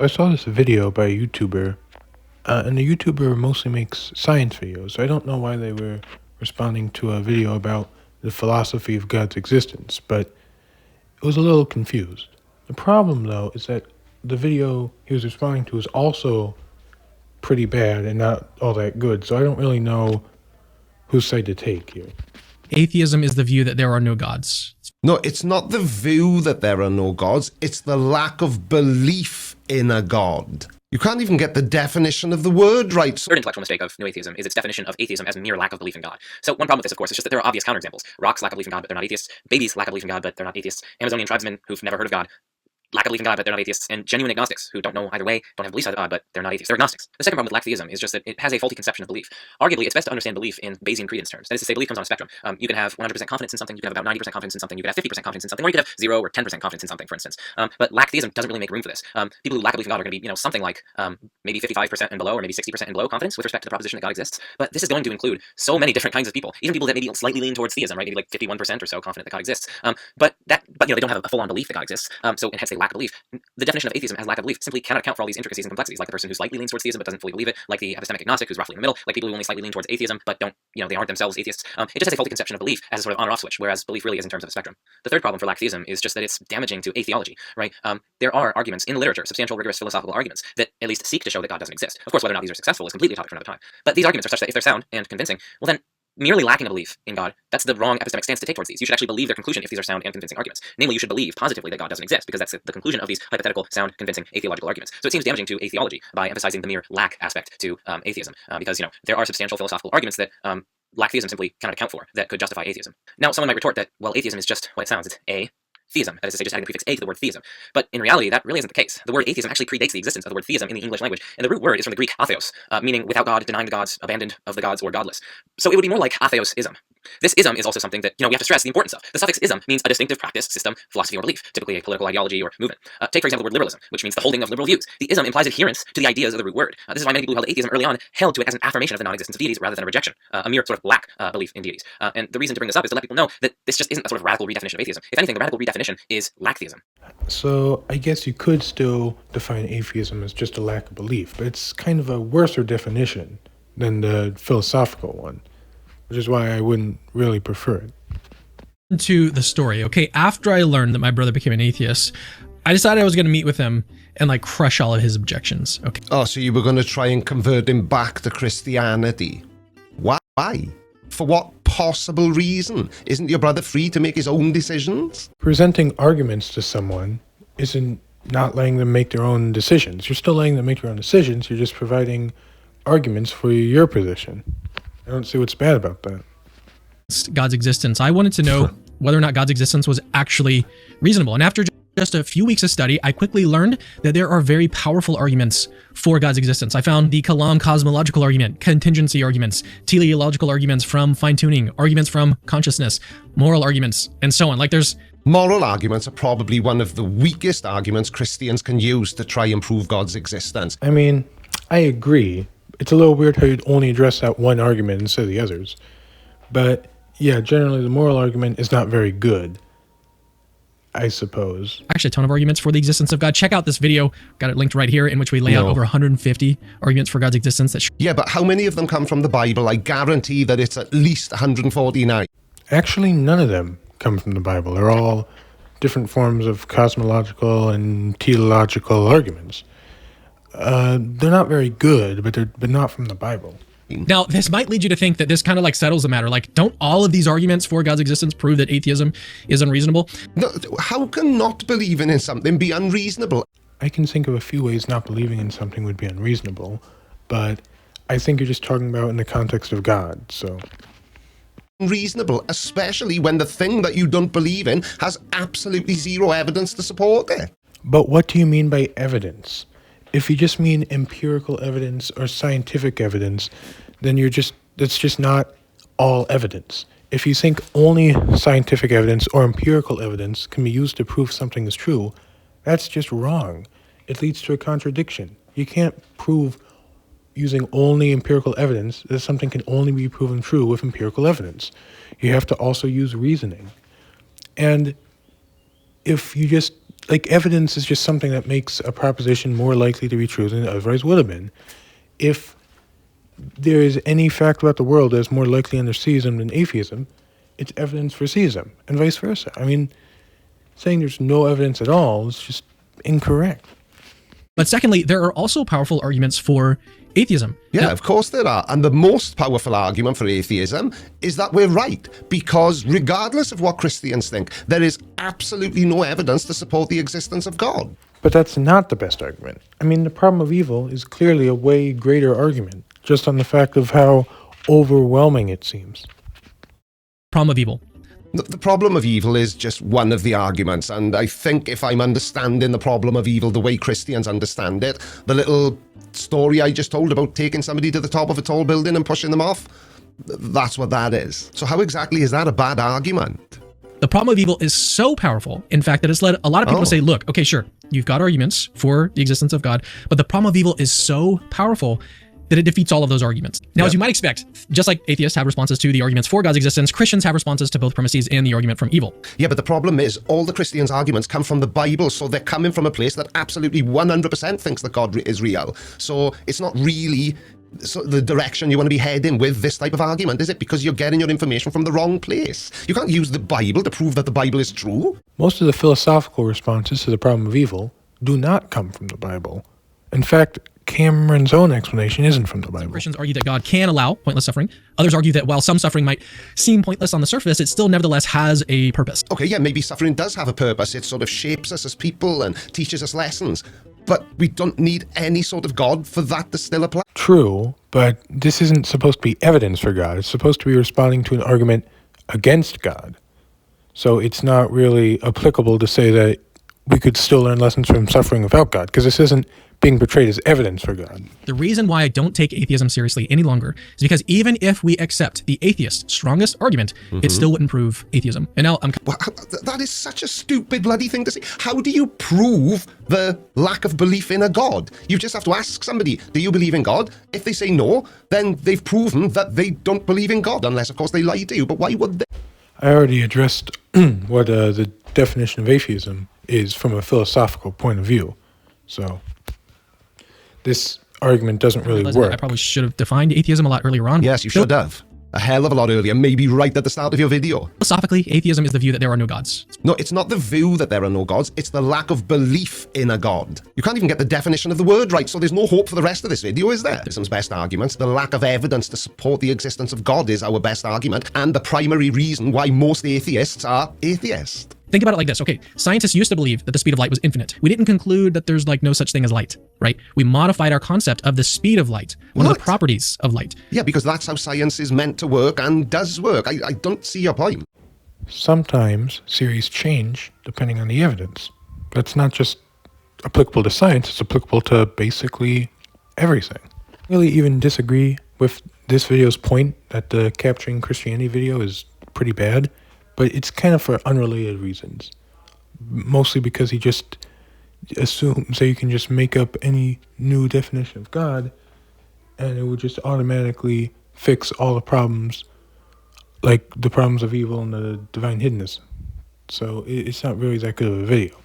I saw this video by a YouTuber, and the YouTuber mostly makes science videos. I don't know why they were responding to a video about the philosophy of God's existence, but it was a little confused. The problem, though, is that the video he was responding to is also pretty bad and not all that good, so I don't really know whose side to take here. Atheism is the view that there are no gods. No, it's not the view that there are no gods. It's the lack of belief in a god. You can't even get the definition of the word right. Third intellectual mistake of New Atheism is its definition of atheism as mere lack of belief in God. So one problem with this, of course, is just that there are obvious counterexamples. Rocks lack of belief in God, but they're not atheists. Babies lack of belief in God, but they're not atheists. Amazonian tribesmen who've never heard of God lack of belief in God, but they're not atheists, and genuine agnostics who don't know either way, don't have beliefs either, but they're not atheists. They're agnostics. The second problem with lack theism is just that it has a faulty conception of belief. Arguably, it's best to understand belief in Bayesian credence terms. That is to say, belief comes on a spectrum. You can have 100% confidence in something, you can have about 90% confidence in something, you can have 50% confidence in something, or you could have 0 or 10% confidence in something, for instance. But lack theism doesn't really make room for this. People who lack belief in God are going to be, something like maybe 55% and below, or maybe 60% and below confidence with respect to the proposition that God exists. But this is going to include so many different kinds of people, even people that maybe slightly lean towards theism, right? Maybe like 51% or so confident that God exists. But they don't have a full-on belief that God exists. So hence they lack belief. The definition of atheism as lack of belief simply cannot account for all these intricacies and complexities, like the person who slightly leans towards theism but doesn't fully believe it, like the epistemic agnostic who's roughly in the middle, like people who only slightly lean towards atheism but don't, they aren't themselves atheists. It just has a faulty conception of belief as a sort of on or off switch, whereas belief really is in terms of a spectrum. The third problem for lack theism is just that it's damaging to atheology, right? There are arguments in literature, substantial, rigorous philosophical arguments that at least seek to show that God doesn't exist. Of course, whether or not these are successful is completely a topic for another time. But these arguments are such that if they're sound and convincing, well then, merely lacking a belief in God, that's the wrong epistemic stance to take towards these. You should actually believe their conclusion if these are sound and convincing arguments. Namely, you should believe positively that God doesn't exist, because that's the conclusion of these hypothetical, sound, convincing, atheological arguments. So it seems damaging to atheology by emphasizing the mere lack aspect to atheism, because there are substantial philosophical arguments that lack theism simply cannot account for that could justify atheism. Now, someone might retort that, well, atheism is just what it sounds. It's theism, that is to say, just adding the prefix a to the word theism. But in reality, that really isn't the case. The word atheism actually predates the existence of the word theism in the English language, and the root word is from the Greek atheos, meaning without God, denying the gods, abandoned of the gods, or godless. So it would be more like atheos-ism. This ism is also something that we have to stress the importance of. The suffix ism means a distinctive practice, system, philosophy, or belief, typically a political ideology or movement. Take, for example, the word liberalism, which means the holding of liberal views. The ism implies adherence to the ideas of the root word. This is why many people who held atheism early on held to it as an affirmation of the non-existence of deities rather than a rejection, a mere sort of lack belief in deities. And the reason to bring this up is to let people know that this just isn't a sort of radical redefinition of atheism. If anything, the radical redefinition is lack theism. So I guess you could still define atheism as just a lack of belief, but it's kind of a worser definition than the philosophical one, which is why I wouldn't really prefer it. To the story, okay? After I learned that my brother became an atheist, I decided I was going to meet with him and crush all of his objections, okay? Oh, so you were going to try and convert him back to Christianity. Why? For what possible reason? Isn't your brother free to make his own decisions? Presenting arguments to someone isn't not letting them make their own decisions. You're still letting them make their own decisions. You're just providing arguments for your position. I don't see what's bad about that. God's existence. I wanted to know whether or not God's existence was actually reasonable. And after just a few weeks of study, I quickly learned that there are very powerful arguments for God's existence. I found the Kalam cosmological argument, contingency arguments, teleological arguments from fine-tuning, arguments from consciousness, moral arguments, and so on. There's moral arguments are probably one of the weakest arguments Christians can use to try and prove God's existence. I mean, I agree. It's a little weird how you'd only address that one argument instead of the others. But yeah, generally the moral argument is not very good, I suppose. Actually a ton of arguments for the existence of God. Check out this video, got it linked right here, in which we lay out over 150 arguments for God's existence. Yeah, but how many of them come from the Bible? I guarantee that it's at least 149. Actually, none of them come from the Bible. They're all different forms of cosmological and teleological arguments. They're not very good, but they're not from the Bible. Now, this might lead you to think that this kind of settles the matter. Don't all of these arguments for God's existence prove that atheism is unreasonable? No, how can not believing in something be unreasonable? I can think of a few ways not believing in something would be unreasonable, but I think you're just talking about in the context of God, so. Unreasonable, especially when the thing that you don't believe in has absolutely zero evidence to support it. But what do you mean by evidence? If you just mean empirical evidence or scientific evidence, then that's just not all evidence. If you think only scientific evidence or empirical evidence can be used to prove something is true, that's just wrong. It leads to a contradiction. You can't prove using only empirical evidence that something can only be proven true with empirical evidence. You have to also use reasoning. And if you just like evidence is just something that makes a proposition more likely to be true than it otherwise would have been. If there is any fact about the world that's more likely under theism than atheism, it's evidence for theism, and vice versa. I mean, saying there's no evidence at all is just incorrect. But secondly, there are also powerful arguments for atheism. Yeah, Now, of course there are. And the most powerful argument for atheism is that we're right. Because regardless of what Christians think, there is absolutely no evidence to support the existence of God. But that's not the best argument. I mean, the problem of evil is clearly a way greater argument, just on the fact of how overwhelming it seems. problem of evil. The problem of evil is just one of the arguments, and I think if I'm understanding the problem of evil the way Christians understand it, the little story I just told about taking somebody to the top of a tall building and pushing them off, that's what that is. So how exactly is that a bad argument? The problem of evil is so powerful, in fact, that it's led a lot of people to say, look, okay, sure, you've got arguments for the existence of God, but the problem of evil is so powerful that it defeats all of those arguments. Now, as you might expect, just like atheists have responses to the arguments for God's existence, Christians have responses to both premises and the argument from evil. Yeah, but the problem is all the Christians' arguments come from the Bible, so they're coming from a place that absolutely 100% thinks that God is real. So it's not really the direction you want to be heading with this type of argument, is it? Because you're getting your information from the wrong place. You can't use the Bible to prove that the Bible is true. Most of the philosophical responses to the problem of evil do not come from the Bible. In fact, Cameron's own explanation isn't from the Bible. Christians argue that God can allow pointless suffering. Others argue that while some suffering might seem pointless on the surface, it still nevertheless has a purpose. Okay, yeah, maybe suffering does have a purpose. It sort of shapes us as people and teaches us lessons. But we don't need any sort of God for that to still apply. True, but this isn't supposed to be evidence for God. It's supposed to be responding to an argument against God. So it's not really applicable to say that we could still learn lessons from suffering without God, because this isn't being portrayed as evidence for God. The reason why I don't take atheism seriously any longer is because even if we accept the atheist's strongest argument, it still wouldn't prove atheism. And now I'm... Well, that is such a stupid bloody thing to say. How do you prove the lack of belief in a God? You just have to ask somebody, do you believe in God? If they say no, then they've proven that they don't believe in God, unless, of course, they lie to you. But why would they? I already addressed what the definition of atheism is from a philosophical point of view. So this argument doesn't really work. I probably should have defined atheism a lot earlier on. Yes, you should have. A hell of a lot earlier, maybe right at the start of your video. Philosophically, atheism is the view that there are no gods. No, it's not the view that there are no gods, it's the lack of belief in a God. You can't even get the definition of the word right, so there's no hope for the rest of this video, is there? Atheism's best argument, the lack of evidence to support the existence of God is our best argument, and the primary reason why most atheists are atheists. Think about it like this. Okay, scientists used to believe that the speed of light was infinite. We didn't conclude that there's like no such thing as light, right? We modified our concept of the speed of light, one of the properties of light. Yeah, because that's how science is meant to work and does work. I don't see your point. Sometimes theories change depending on the evidence. That's not just applicable to science, it's applicable to basically everything. I really even disagree with this video's point that the Capturing Christianity video is pretty bad. But it's kind of for unrelated reasons. Mostly because he just assumes that you can just make up any new definition of God and it would just automatically fix all the problems, like the problems of evil and the divine hiddenness. So it's not really that good of a video.